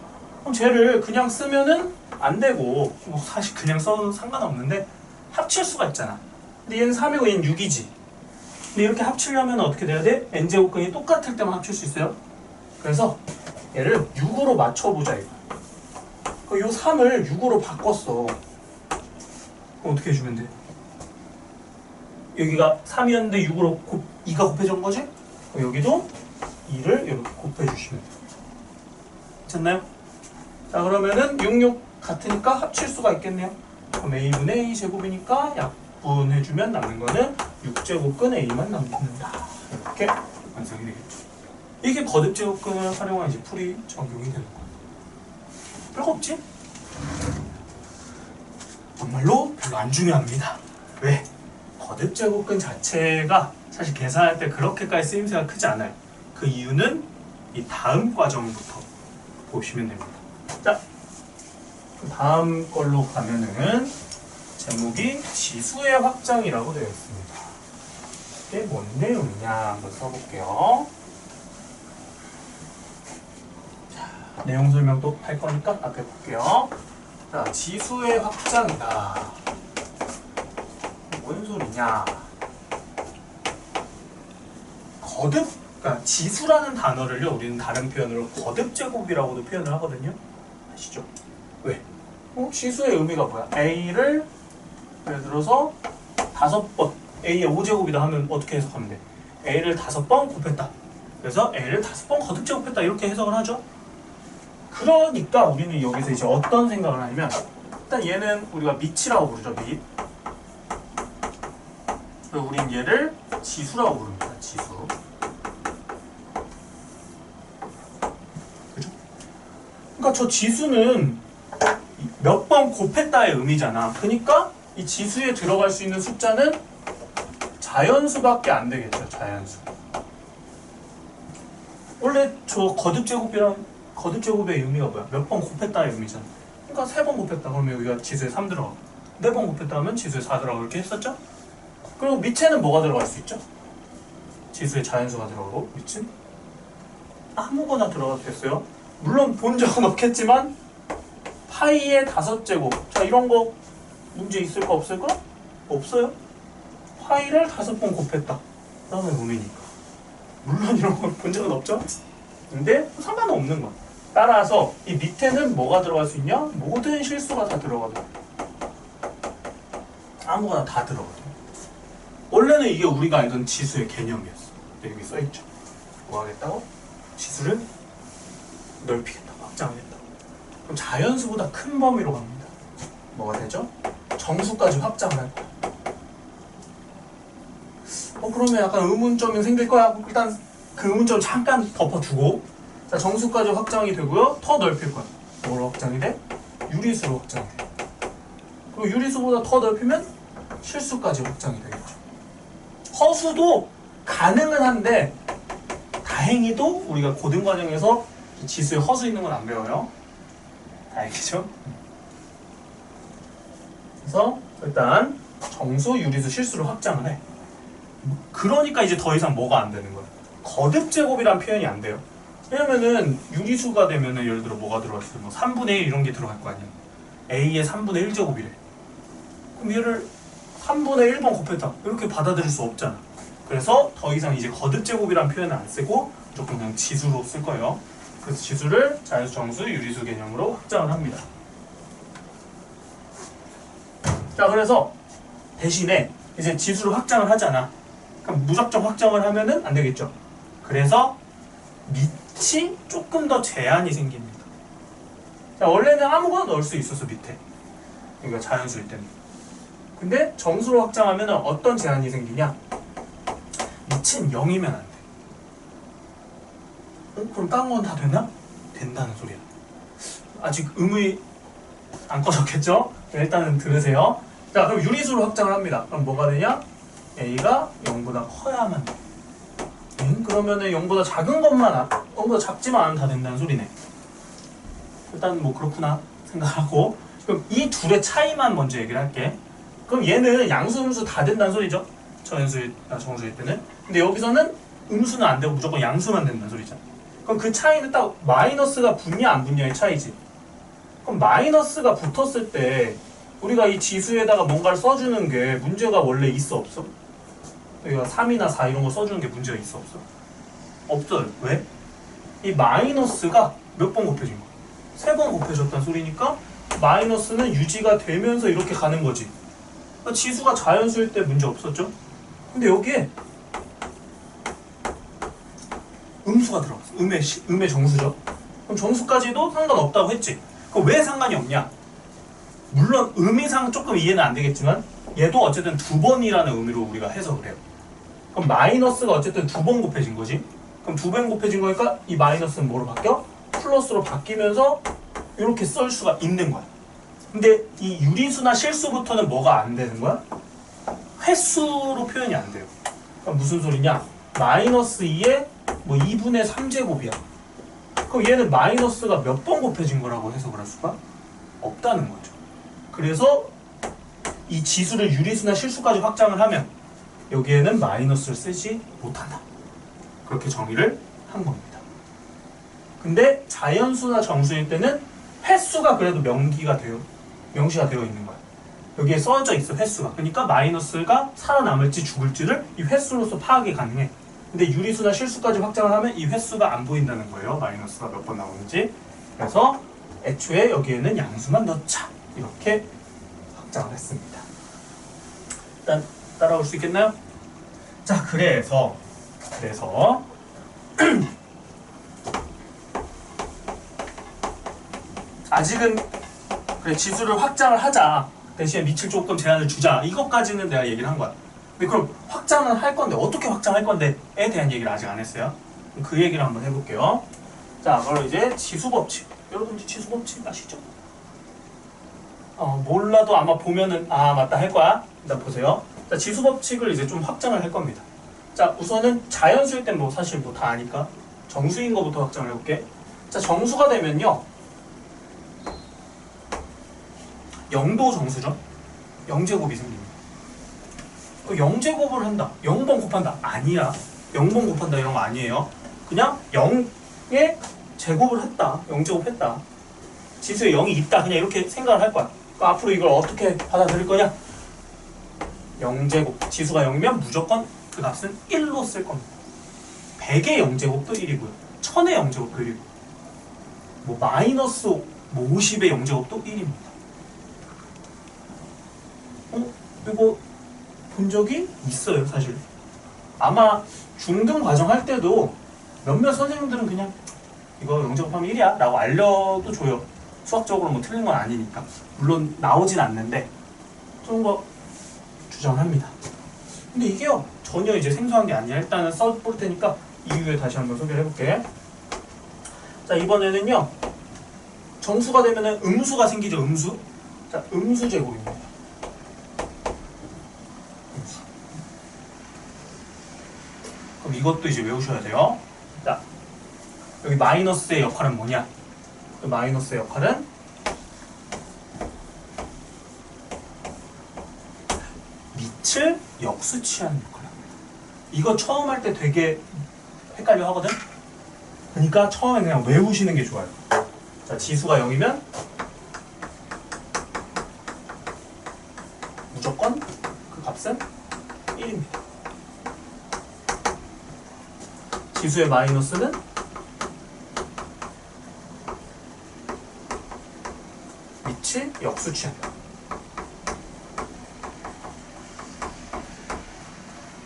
그럼 쟤를 그냥 쓰면은 안 되고 뭐 사실 그냥 써도 상관없는데 합칠 수가 있잖아. 근데 얘는 3이고 얘는 6이지. 근데 이렇게 합치려면 어떻게 돼야 돼? n제곱근이 똑같을 때만 합칠 수 있어요. 그래서 얘를 6으로 맞춰보자 이거. 요 3을 6으로 바꿨어. 그럼 어떻게 해주면 돼? 여기가 3이었는데 6으로 2가 곱해진 거지? 그럼 여기도 2를 이렇게 곱해주시면 돼요. 괜찮나요? 자, 그러면은 6, 6 같으니까 합칠 수가 있겠네요. 그럼 A분의 A 제곱이니까 약분해주면 남는 거는 6제곱근 A만 남는다. 이렇게 완성이 되겠죠. 이게 거듭제곱근을 활용한 이제 풀이 적용이 되는 거예요. 별거 없지? 정말로 별로 안 중요합니다. 왜? 거듭제곱근 자체가 사실 계산할 때 그렇게까지 쓰임새가 크지 않아요. 그 이유는 이 다음 과정부터 보시면 됩니다. 자, 그 다음 걸로 가면은 제목이 지수의 확장이라고 되어 있습니다. 이게 뭔 내용이냐 한번 써볼게요. 자, 내용 설명도 할 거니까 앞에 볼게요. 자, 지수의 확장이다. 뭔 소리냐? 그러니까 지수라는 단어를요, 우리는 다른 표현으로 거듭제곱이라고도 표현을 하거든요. 아시죠? 왜? 지수의 의미가 뭐야? A를 예를 들어서 5번, A의 5제곱이다 하면 어떻게 해석하면 돼? A를 5번 곱했다. 그래서 A를 5번 거듭제곱했다. 이렇게 해석을 하죠. 그러니까 우리는 여기서 이제 어떤 생각을 하냐면, 일단 얘는 우리가 밑이라고 부르죠, 밑. 그리고 우린 얘를 지수라고 부릅니다, 지수. 그죠? 그러니까 저 지수는 몇 번 곱했다의 의미잖아. 그러니까 이 지수에 들어갈 수 있는 숫자는 자연수밖에 안 되겠죠, 자연수. 원래 저 거듭제곱의 의미가 뭐야? 몇 번 곱했다의 의미잖아. 그러니까 3번 곱했다 그러면 여기가 지수에 3 들어가고, 4번 곱했다 하면 지수에 4 들어가고 이렇게 했었죠? 그리고 밑에는 뭐가 들어갈 수 있죠? 지수에 자연수가 들어가고 밑은 아무거나 들어가도 됐어요. 물론 본 적은 없겠지만 파이의 5제곱, 자 이런 거 문제 있을까 없을까? 없어요. 파이를 5번 곱했다 라는 의미니까 물론 이런 거 본 적은 없죠? 근데 상관은 없는 거야. 따라서 이 밑에는 뭐가 들어갈 수 있냐? 모든 실수가 다 들어가도 아무거나 다 들어가도. 원래는 이게 우리가 알던 지수의 개념이었어. 근데 여기 써있죠. 뭐 하겠다고? 지수를 넓히겠다고, 확장하겠다고. 그럼 자연수보다 큰 범위로 갑니다. 뭐가 되죠? 정수까지 확장을 할 거야. 그러면 약간 의문점이 생길 거야. 일단 그 의문점 잠깐 덮어두고, 자, 정수까지 확장이 되고요. 더 넓힐 거야. 뭐로 확장이 돼? 유리수로 확장이 돼. 그리고 유리수보다 더 넓히면 실수까지 확장이 되겠죠. 허수도 가능은 한데 다행히도 우리가 고등 과정에서 지수에 허수 있는 건 안 배워요. 알겠죠? 그래서 일단 정수, 유리수, 실수를 확장을 해. 그러니까 이제 더 이상 뭐가 안 되는 거야? 거듭 제곱이란 표현이 안 돼요. 왜냐면은 유리수가 되면은 예를 들어 뭐가 들어갔을 뭐 3분의 1 이런 게 들어갈 거 아니야. A의 3분의 1제곱이래. 그럼 얘를 3분의 1번 곱했다. 이렇게 받아들일 수 없잖아. 그래서 더 이상 이제 거듭 제곱이란 표현을 안 쓰고 무조건 그냥 지수로 쓸 거예요. 그래서 지수를 자연수, 정수, 유리수 개념으로 확장을 합니다. 자, 그래서 대신에 이제 지수를 확장을 하잖아. 그럼 무작정 확장을 하면은 안 되겠죠. 그래서 밑이 조금 더 제한이 생깁니다. 자, 원래는 아무거나 넣을 수 있었어, 밑에. 그러니까 자연수일 때는. 근데 정수로 확장하면 어떤 제한이 생기냐? 밑은 0이면 안 돼. 그럼 다른 건 다 됐나? 된다는 소리야. 아직 음이 안 꺼졌겠죠? 일단은 들으세요. 자, 그럼 유리수로 확장을 합니다. 그럼 뭐가 되냐? A가 0보다 커야만 돼. 그러면은 0보다 작은 것만, 0보다 작지만 않으면 다 된다는 소리네. 일단 뭐 그렇구나 생각하고. 그럼 이 둘의 차이만 먼저 얘기를 할게. 그럼 얘는 양수, 음수 다 된다는 소리죠? 저연수나 정수일 때는. 근데 여기서는 음수는 안 되고 무조건 양수만 된다는 소리잖아. 그럼 그 차이는 딱 마이너스가 붙냐 안 붙냐의 차이지. 그럼 마이너스가 붙었을 때 우리가 이 지수에다가 뭔가를 써주는 게 문제가 원래 있어 없어? 여기가 3이나 4 이런 거 써주는 게 문제가 있어 없어? 없어요. 왜? 이 마이너스가 몇 번 곱해진 거야? 3번 곱해졌다는 소리니까 마이너스는 유지가 되면서 이렇게 가는 거지. 그러니까 지수가 자연수일 때 문제 없었죠? 근데 여기에 음수가 들어갔어. 음의 정수죠. 그럼 정수까지도 상관없다고 했지. 그럼 왜 상관이 없냐? 물론 의미상 조금 이해는 안 되겠지만 얘도 어쨌든 2번이라는 의미로 우리가 해석을 해요. 그럼 마이너스가 어쨌든 2번 곱해진 거지. 그럼 2번 곱해진 거니까 이 마이너스는 뭐로 바뀌어? 플러스로 바뀌면서 이렇게 쓸 수가 있는 거야. 근데 이 유리수나 실수부터는 뭐가 안 되는 거야? 횟수로 표현이 안 돼요. 그럼 무슨 소리냐? 마이너스 2에 뭐 2분의 3제곱이야. 그럼 얘는 마이너스가 몇 번 곱해진 거라고 해석을 할 수가 없다는 거죠. 그래서 이 지수를 유리수나 실수까지 확장을 하면 여기에는 마이너스를 쓰지 못한다. 그렇게 정의를 한 겁니다. 근데 자연수나 정수일 때는 횟수가 그래도 명시가 되어 있는 거야. 여기에 써져 있어, 횟수가. 그러니까 마이너스가 살아남을지 죽을지를 이 횟수로서 파악이 가능해. 근데 유리수나 실수까지 확장을 하면 이 횟수가 안 보인다는 거예요. 마이너스가 몇 번 나오는지. 그래서 애초에 여기에는 양수만 넣자. 이렇게 확장을 했습니다. 일단 따라올 수 있겠나요? 자, 그래서 아직은 그래, 지수를 확장을 하자. 대신에 밑을 조금 제한을 주자. 이것까지는 내가 얘기를 한 거야. 근데 그럼 확장을 할 건데 어떻게 확장할 건데에 대한 얘기를 아직 안 했어요. 그 얘기를 한번 해볼게요. 자, 그럼 이제 지수법칙. 여러분 이제 지수법칙 아시죠? 몰라도 아마 보면은 맞다 할 거야. 일단 보세요. 자, 지수법칙을 이제 좀 확장을 할 겁니다. 자, 우선은 자연수일 땐 뭐 사실 뭐 다 아니까 정수인 거부터 확장을 해볼게. 자, 정수가 되면요 0도 정수죠. 0제곱이 생깁니다. 0제곱을 한다. 0번 곱한다. 아니야. 0번 곱한다 이런 거 아니에요. 그냥 0의 제곱을 했다. 0제곱 했다. 지수에 0이 있다. 그냥 이렇게 생각을 할 거야. 그러니까 앞으로 이걸 어떻게 받아들일 거냐? 0제곱. 지수가 0이면 무조건 그 값은 1로 쓸 겁니다. 100의 0제곱도 1이고요. 1000의 0제곱도 1이고 뭐 마이너스 뭐 50의 0제곱도 1입니다. 이거 본 적이 있어요, 사실. 아마 중등 과정 할 때도 몇몇 선생님들은 그냥 이거 0제곱하면 1이야 라고 알려도 줘요. 수학적으로 뭐 틀린 건 아니니까. 물론 나오진 않는데 그런 거 주장합니다. 근데 이게요 전혀 이제 생소한 게 아니야. 일단은 써볼 테니까 이후에 다시 한번 소개를 해볼게. 자, 이번에는요 정수가 되면은 음수가 생기죠. 음수. 자, 음수 제곱입니다. 음수. 그럼 이것도 이제 외우셔야 돼요. 자, 여기 마이너스의 역할은 뭐냐? 그 마이너스의 역할은 밑을 역수치하는 역할을 합니다. 이거 처음 할 때 되게 헷갈려 하거든? 그러니까 처음에 그냥 외우시는 게 좋아요. 자, 지수가 0이면 무조건 그 값은 1입니다. 지수의 마이너스는 밑을 역수치한다.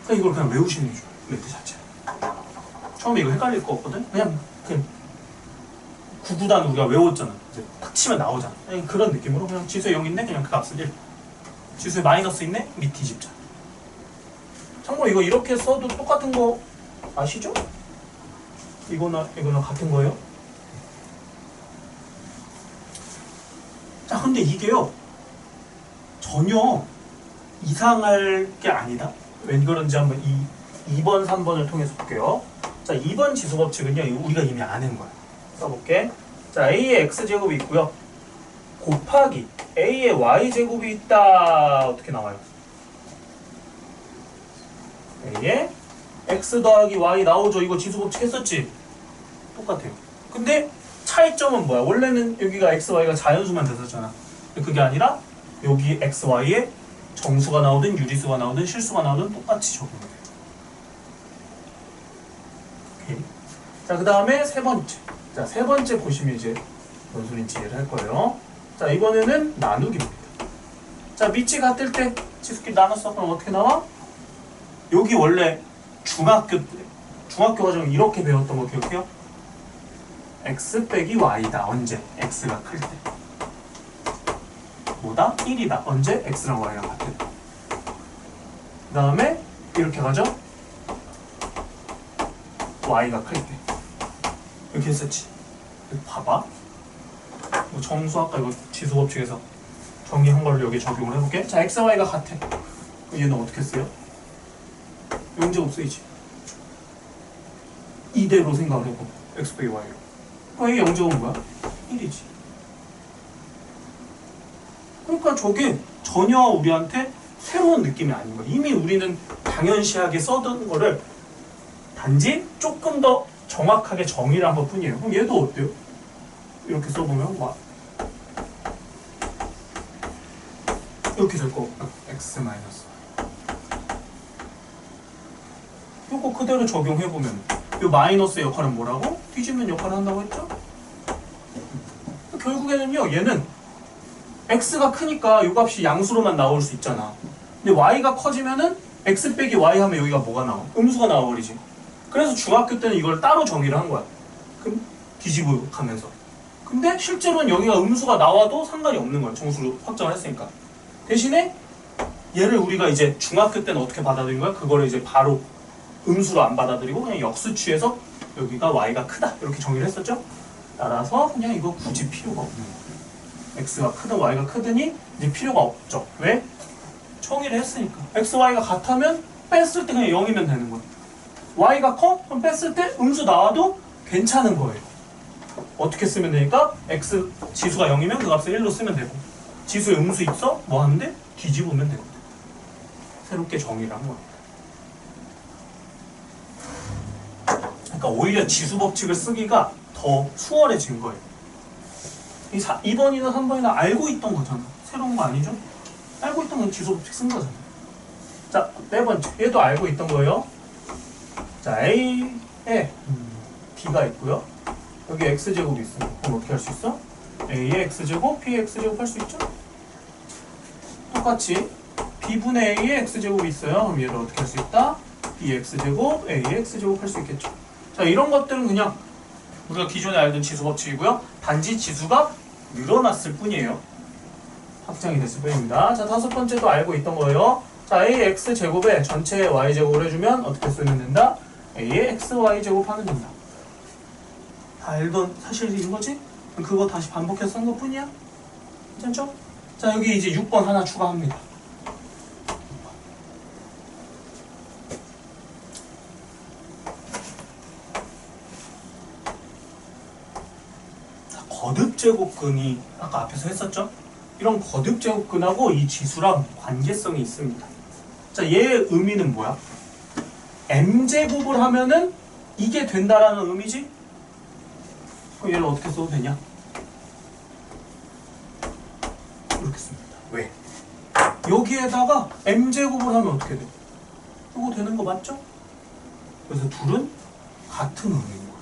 그러니까 이걸 그냥 외우시는 게 좋아요. 멘트 자체. 처음에 이거 헷갈릴 거 없거든? 그냥 구구단 우리가 외웠잖아. 이제 탁 치면 나오잖아. 그냥 그런 느낌으로 그냥 지수에 0 있네? 그냥 그 값을 1. 지수에 마이너스 있네? 밑 뒤집자. 참고로 이거 이렇게 써도 똑같은 거 아시죠? 이거나 같은 거예요. 자, 근데 이게요. 전혀 이상할 게 아니다. 왜 그런지 한번 2번, 3번을 통해서 볼게요. 자, 2번 지수 법칙은요. 우리가 이미 아는 거야. 써볼게. 자, A의 X제곱이 있고요. 곱하기 A의 Y제곱이 있다. 어떻게 나와요? A의 X 더하기 Y 나오죠. 이거 지수 법칙 했었지? 똑같아요. 근데 차이점은 뭐야? 원래는 여기가 X, Y가 자연수만 됐었잖아. 근데 그게 아니라 여기 X, Y에 정수가 나오든 유리수가 나오든 실수가 나오든 똑같이 적용돼요. 오케이. 자, 그 다음에 세 번째. 자, 세 번째 보시면 이제 뭔 소린지 이해를 할 거예요. 자, 이번에는 나누기입니다. 자, 밑이 같을 때 지수끼리 나눴어. 그럼 어떻게 나와? 여기 원래 중학교 과정에 이렇게 배웠던 거 기억해요? x 빼기 y다. 언제? x가 클 때. 뭐다? 1이다. 언제? x랑 y랑 같을 때. 그 다음에 이렇게 가죠? y가 클 때. 이렇게 했었지. 봐봐. 정수 아까 이거 지수 법칙에서 정리한 걸 여기 적용을 해볼게. 자, x, y가 같아. 얘는 어떻게 써요? 영제곱 쓰이지. 이대로 생각을 해보. x 빼기 y로. 그럼 이 영제곱은 뭐야? 1이지. 그러니까 저게 전혀 우리한테 새로운 느낌이 아닌 거야. 이미 우리는 당연시하게 써둔 거를 단지 조금 더 정확하게 정의를 한 것 뿐이에요. 그럼 얘도 어때요? 이렇게 써보면 와. 이렇게 될 거. x 마이너스. 이거 그대로 적용해보면 이 마이너스의 역할은 뭐라고? 뒤집는 역할을 한다고 했죠? 결국에는요, 얘는 x가 크니까 이 값이 양수로만 나올 수 있잖아. 근데 y가 커지면은 x 빼기 y 하면 여기가 뭐가 나와? 음수가 나와버리지. 그래서 중학교 때는 이걸 따로 정의를 한 거야. 그럼 뒤집어 가면서. 근데 실제로는 여기가 음수가 나와도 상관이 없는 거야. 정수로 확정을 했으니까. 대신에 얘를 우리가 이제 중학교 때는 어떻게 받아들인 거야? 그거를 이제 바로 음수로 안 받아들이고 그냥 역수취해서 여기가 y가 크다. 이렇게 정의를 했었죠? 따라서 그냥 이거 굳이 필요가 없는 거야. x가 크든 y가 크든이 이제 필요가 없죠. 왜? 정의를 했으니까. x, y가 같으면 뺐을 때 그냥 0이면 되는 거야. y가 커? 그럼 뺐을 때 음수 나와도 괜찮은 거예요. 어떻게 쓰면 되니까? x 지수가 0이면 그 값을 1로 쓰면 되고, 지수에 음수 있어? 뭐 하는데? 뒤집으면 되거든. 새롭게 정의를 한 겁니다. 그러니까 오히려 지수 법칙을 쓰기가 더 수월해진 거예요. 2번이나 3번이나 알고 있던 거잖아. 새로운 거 아니죠? 알고 있던 건 지수 법칙 쓴 거잖아. 자, 네 번째. 얘도 알고 있던 거예요. 자, A에 B가 있고요. 여기 X제곱이 있어요. 그럼 어떻게 할 수 있어? A의 X제곱, B의 X제곱 할 수 있죠? 똑같이 B분의 A의 X제곱이 있어요. 그럼 얘를 어떻게 할 수 있다? B의 X제곱, A의 X제곱 할 수 있겠죠? 자, 이런 것들은 그냥 우리가 기존에 알던 지수 법칙이고요. 단지 지수가 늘어났을 뿐이에요. 확장이 됐을 뿐입니다. 자, 다섯 번째도 알고 있던 거예요. 자, A의 X제곱에 전체의 Y제곱을 해주면 어떻게 쓰면 된다? A의 X, Y제곱 하면 된다. 다 알던 사실인 거지? 그거 다시 반복해서 쓴 것 뿐이야? 괜찮죠? 자, 여기 이제 6번 하나 추가합니다. 거듭제곱근이 아까 앞에서 했었죠? 이런 거듭제곱근하고 이 지수랑 관계성이 있습니다. 자, 얘의 의미는 뭐야? m제곱을 하면은 이게 된다라는 의미지? 그럼 얘를 어떻게 써도 되냐? 이렇게 씁니다. 왜? 여기에다가 m제곱을 하면 어떻게 돼? 이거 되는 거 맞죠? 그래서 둘은 같은 의미인 거예요.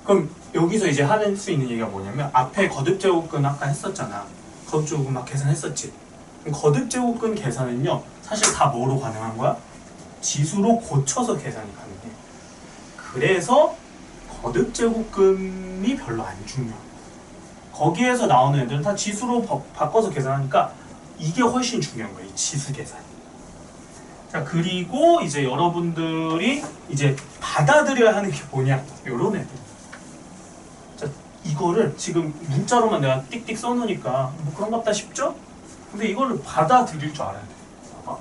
그럼 여기서 이제 하는 수 있는 얘기가 뭐냐면 앞에 거듭제곱근 아까 했었잖아. 거듭제곱근 막 계산했었지. 거듭제곱근 계산은요 사실 다 뭐로 가능한 거야? 지수로 고쳐서 계산이 가능해. 그래서 거듭제곱근이 별로 안 중요해. 거기에서 나오는 애들은 다 지수로 바꿔서 계산하니까 이게 훨씬 중요한 거예요. 이 지수 계산. 자, 그리고 이제 여러분들이 이제 받아들여야 하는 게 뭐냐? 요런 애들. 자, 이거를 지금 문자로만 내가 띡띡 써놓으니까 뭐 그런갑다 싶죠? 근데 이거를 받아들일 줄 알아야 돼. 봐봐.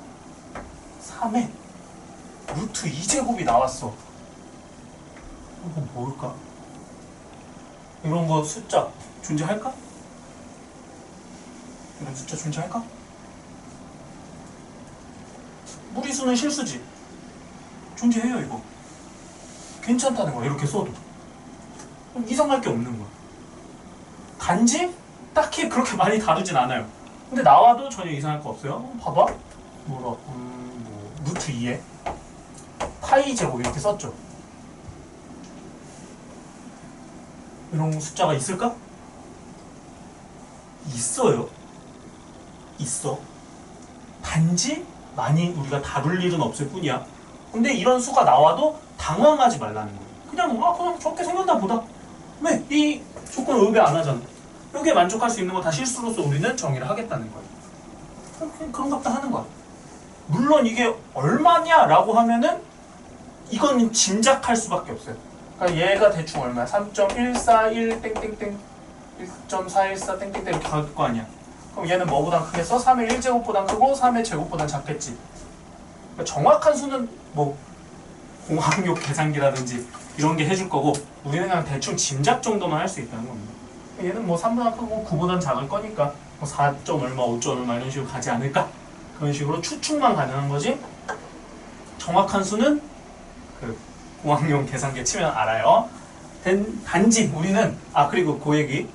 3에 루트 2제곱이 나왔어. 이거 뭘까? 이런 거 숫자 존재할까? 이런 숫자 존재할까? 무리수는 실수지. 존재해요 이거. 괜찮다는 거야 이렇게 써도. 이상할 게 없는 거야. 단지 딱히 그렇게 많이 다르진 않아요. 근데 나와도 전혀 이상할 거 없어요. 봐봐. 뭐 루트 2에 파이 제곱 이렇게 썼죠. 이런 숫자가 있을까? 있어요. 있어. 단지 많이 우리가 다룰 일은 없을 뿐이야. 근데 이런 수가 나와도 당황하지 말라는 거예요. 그냥 저렇게 생겼나 보다. 왜? 이 조건을 의배 안 하잖아. 여기에 만족할 수 있는 거 다 실수로서 우리는 정의를 하겠다는 거예요. 그런갑다 하는 거야. 물론 이게 얼마냐라고 하면은 이건 짐작할 수밖에 없어요. 그러니까 얘가 대충 얼마야? 3.141 땡땡땡 1.414 땡땡땡 이렇게 갈 거 아니야. 그럼 얘는 뭐보단 크겠어? 3의 1제곱보단 크고 3의 제곱보단 작겠지. 그러니까 정확한 수는 뭐 공학용 계산기라든지 이런 게 해줄 거고 우리는 그냥 대충 짐작 정도만 할 수 있다는 겁니다. 얘는 뭐 3보다 크고 9보단 작을 거니까 뭐 4점 얼마, 5점 얼마 이런 식으로 가지 않을까? 그런 식으로 추측만 가능한 거지 정확한 수는 그 공학용 계산기에 치면 알아요. 단지 우리는 그리고 그 얘기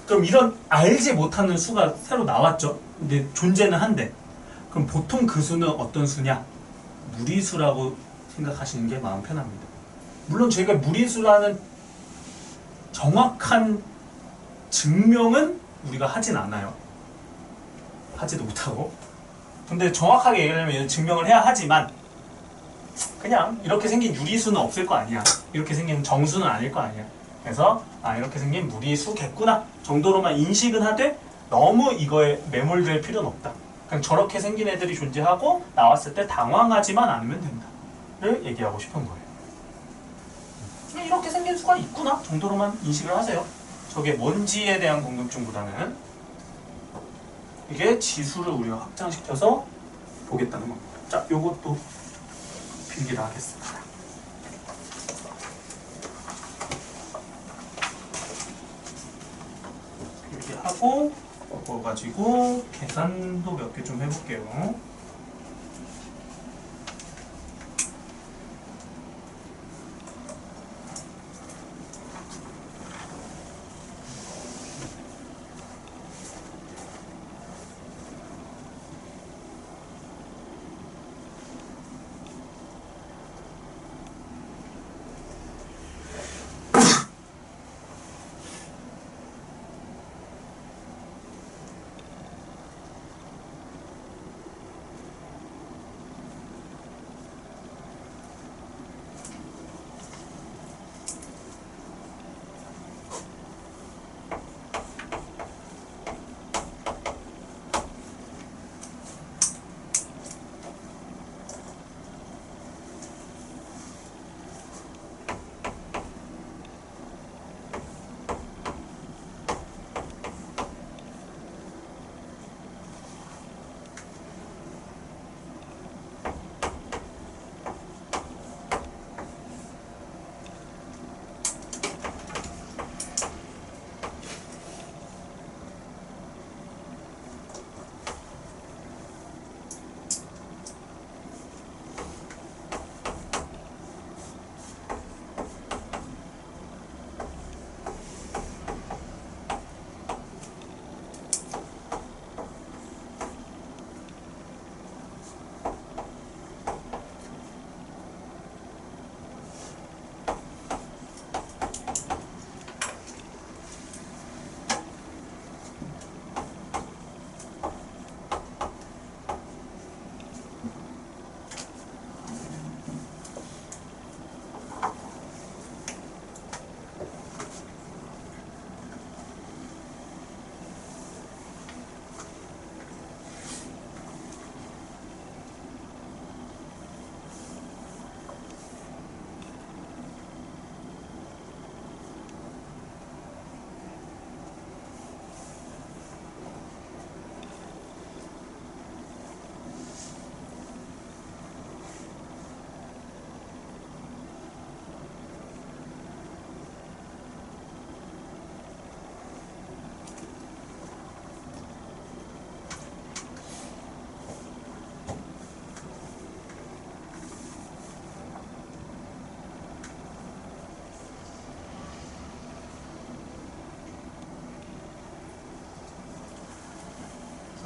그럼 이런 알지 못하는 수가 새로 나왔죠. 근데 존재는 한데 그럼 보통 그 수는 어떤 수냐? 무리수라고 생각하시는 게 마음 편합니다. 물론 저희가 무리수라는 정확한 증명은 우리가 하진 않아요. 하지도 못하고. 근데 정확하게 얘기하면 증명을 해야 하지만 그냥 이렇게 생긴 유리수는 없을 거 아니야. 이렇게 생긴 정수는 아닐 거 아니야. 그래서 이렇게 생긴 무리수겠구나 정도로만 인식은 하되 너무 이거에 매몰될 필요는 없다. 그냥 저렇게 생긴 애들이 존재하고 나왔을 때 당황하지만 않으면 된다를 얘기하고 싶은 거예요. 그냥 이렇게 생긴 수가 있구나 정도로만 인식을 하세요. 저게 뭔지에 대한 궁금증보다는 이게 지수를 우리가 확장시켜서 보겠다는 겁니다. 자, 요것도 필기를 하겠습니다. 필기하고 그거 가지고 계산도 몇 개 좀 해볼게요.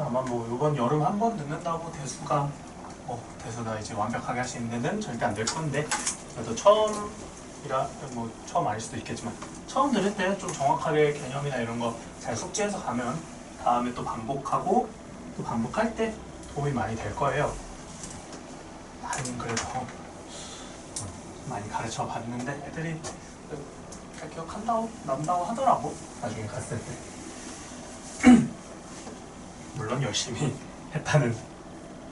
아마 뭐 이번 여름 한 번 듣는다고 대수가 대수가 이제 완벽하게 할 수 있는 데는 절대 안 될 건데, 그래도 처음이라 뭐 처음 아닐 수도 있겠지만 처음 들을 때 좀 정확하게 개념이나 이런 거 잘 숙지해서 가면 다음에 또 반복하고 또 반복할 때 도움이 많이 될 거예요. 나는 그래도 많이 가르쳐 봤는데 애들이 잘 난다고 하더라고, 나중에 갔을 때. 물론 열심히 했다는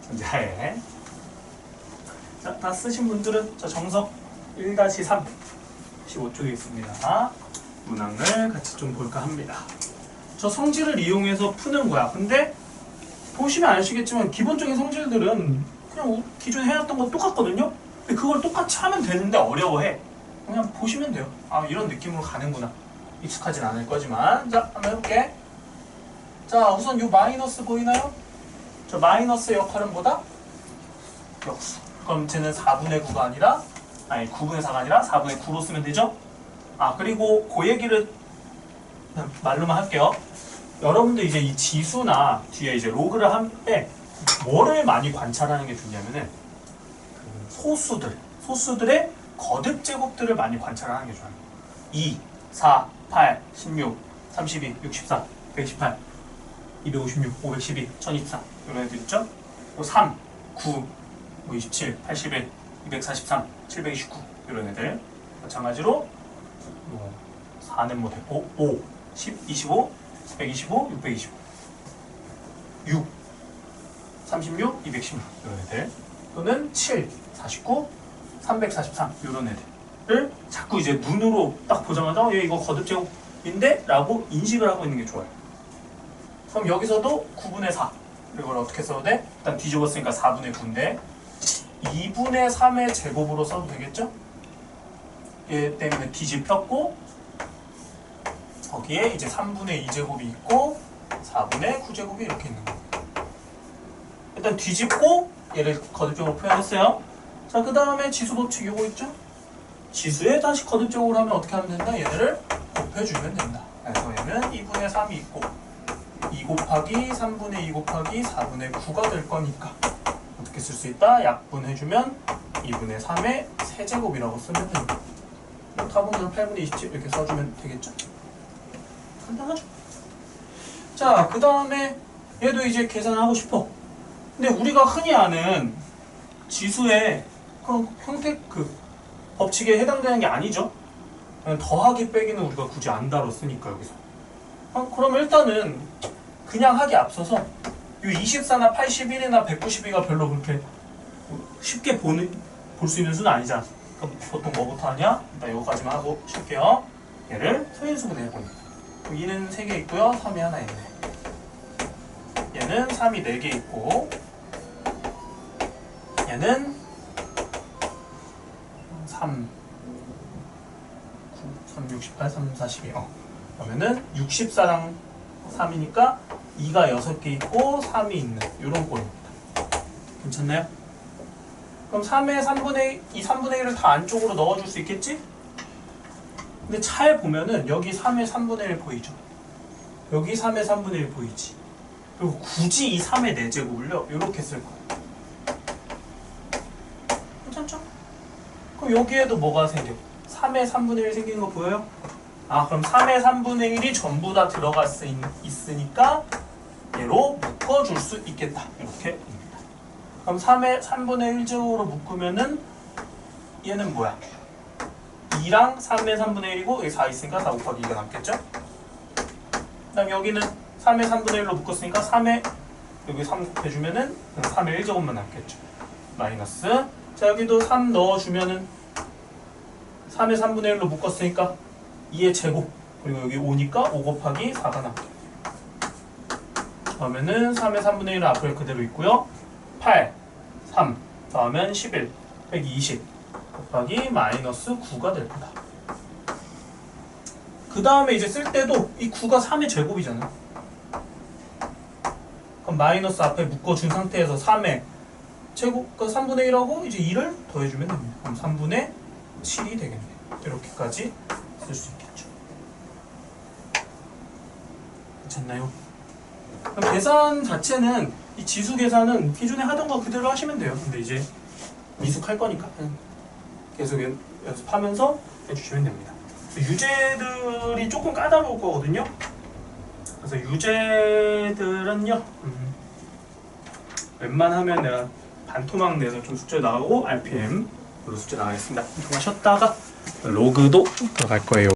전제하에. 자, 다 쓰신 분들은 저 정석 1-3 15쪽에 있습니다. 문항을 같이 좀 볼까 합니다. 저 성질을 이용해서 푸는 거야. 근데 보시면 아시겠지만 기본적인 성질들은 그냥 기존에 해왔던 거 똑같거든요. 근데 그걸 똑같이 하면 되는데 어려워해. 그냥 보시면 돼요. 아, 이런 느낌으로 가는구나. 익숙하진 않을 거지만. 자, 한번 해볼게. 자, 우선 요 마이너스 보이나요? 저 마이너스의 역할은 뭐다? 역수. 그럼 쟤는 4분의 9가 아니라, 아니 9분의 4가 아니라 4분의 9로 쓰면 되죠? 아, 그리고 그 얘기를 그냥 말로만 할게요. 여러분들 이제 이 지수나 뒤에 이제 로그를 할 때 뭐를 많이 관찰하는 게 좋냐면은 소수들의 거듭 제곱들을 많이 관찰하는 게 좋아요. 2, 4, 8, 16, 32, 64, 128, 256, 512, 1024 이런 애들 있죠? 3, 9, 27, 81, 243, 729 이런 애들. 마찬가지로 4는 뭐 됐고 5, 10, 25, 125, 625 6, 36, 216 이런 애들. 또는 7, 49, 343 이런 애들을 자꾸 이제 눈으로 딱 보자마자 얘 이거 거듭 제곱인데? 라고 인식을 하고 있는 게 좋아요. 그럼 여기서도 9분의 4 이걸 어떻게 써도 돼? 일단 뒤집었으니까 4분의 9인데 2분의 3의 제곱으로 써도 되겠죠? 얘 때문에 뒤집혔고 거기에 이제 3분의 2제곱이 있고 4분의 9제곱이 이렇게 있는 거예요. 일단 뒤집고 얘를 거듭적으로 표현했어요. 자, 그 다음에 지수 법칙 이거 있죠? 지수에 다시 거듭적으로 하면 어떻게 하면 된다? 얘네를 곱해주면 된다. 그래서 얘는 2분의 3이 있고 2 곱하기 3분의 2 곱하기 4분의 9가 될 거니까 어떻게 쓸 수 있다? 약분해주면 2분의 3의 세제곱이라고 쓰면 됩니다. 타분으로 8분의 27 이렇게 써주면 되겠죠? 간단하죠? 자, 그 다음에 얘도 이제 계산하고 싶어. 근데 우리가 흔히 아는 지수의 형태 법칙에 해당되는 게 아니죠? 더하기 빼기는 우리가 굳이 안 다뤘으니까 여기서. 그럼 일단은 그냥 하기 앞서서 요 24나 81이나 192가 별로 그렇게 쉽게 볼 수 있는 수는 아니잖아. 그럼 보통 뭐부터 하냐? 일단 요거까지만 하고 쉴게요. 얘를 소인수분해 해봅니다. 2는 3개 있고요. 3이 하나 있네. 얘는 3이 4개 있고 얘는 3, 9, 3, 68, 3, 42 그러면은 64랑 3이니까 2가 6개 있고 3이 있는 이런 꼴입니다. 괜찮나요? 그럼 3의 3분의 1을 다 안쪽으로 넣어줄 수 있겠지? 근데 잘 보면은 여기 3의 3분의 1 보이죠? 여기 3의 3분의 1 보이지? 그리고 굳이 이 3의 4제곱을요 이렇게 쓸 거예요. 괜찮죠? 그럼 여기에도 뭐가 생겨? 3의 3분의 1 생기는 거 보여요? 아, 그럼 3의 3분의 1이 전부 다 들어갈 수 있으니까 얘로 묶어줄 수 있겠다. 이렇게입니다. 그럼 3의 3분의 1제곱으로 묶으면은 얘는 뭐야? 2랑 3의 3분의 1이고 여기 4 있으니까 4 곱하기 2가 남겠죠? 그 다음 여기는 3의 3분의 1로 묶었으니까 3의 여기 3 곱해주면은 3의 1제곱만 남겠죠? 마이너스. 자, 여기도 3 넣어주면은 3의 3분의 1로 묶었으니까 2의 제곱 그리고 여기 5니까 5 곱하기 4가 남게. 그러면은 3의 3분의 1은 앞에 그대로 있고요. 8, 3 더하면 11, 120 곱하기 마이너스 9가 될 거다. 그 다음에 이제 쓸 때도 이 9가 3의 제곱이잖아. 그럼 마이너스 앞에 묶어준 상태에서 3의 제곱과 3분의 1하고 이제 2를 더해주면 됩니다. 그럼 3분의 7이 되겠네. 이렇게까지 쓸 수 있겠죠. 괜찮나요? 그럼 계산 자체는 이 지수 계산은 기존에 하던 거 그대로 하시면 돼요. 근데 이제 미숙할 거니까 계속 연습하면서 해주시면 됩니다. 유제들이 조금 까다로울 거거든요. 그래서 유제들은요, 웬만하면 내가 반토막 내서 좀 숙제 나가고 RPM으로 숙제 나가겠습니다. 좀 쉬었다가 로그도 들어갈 거예요.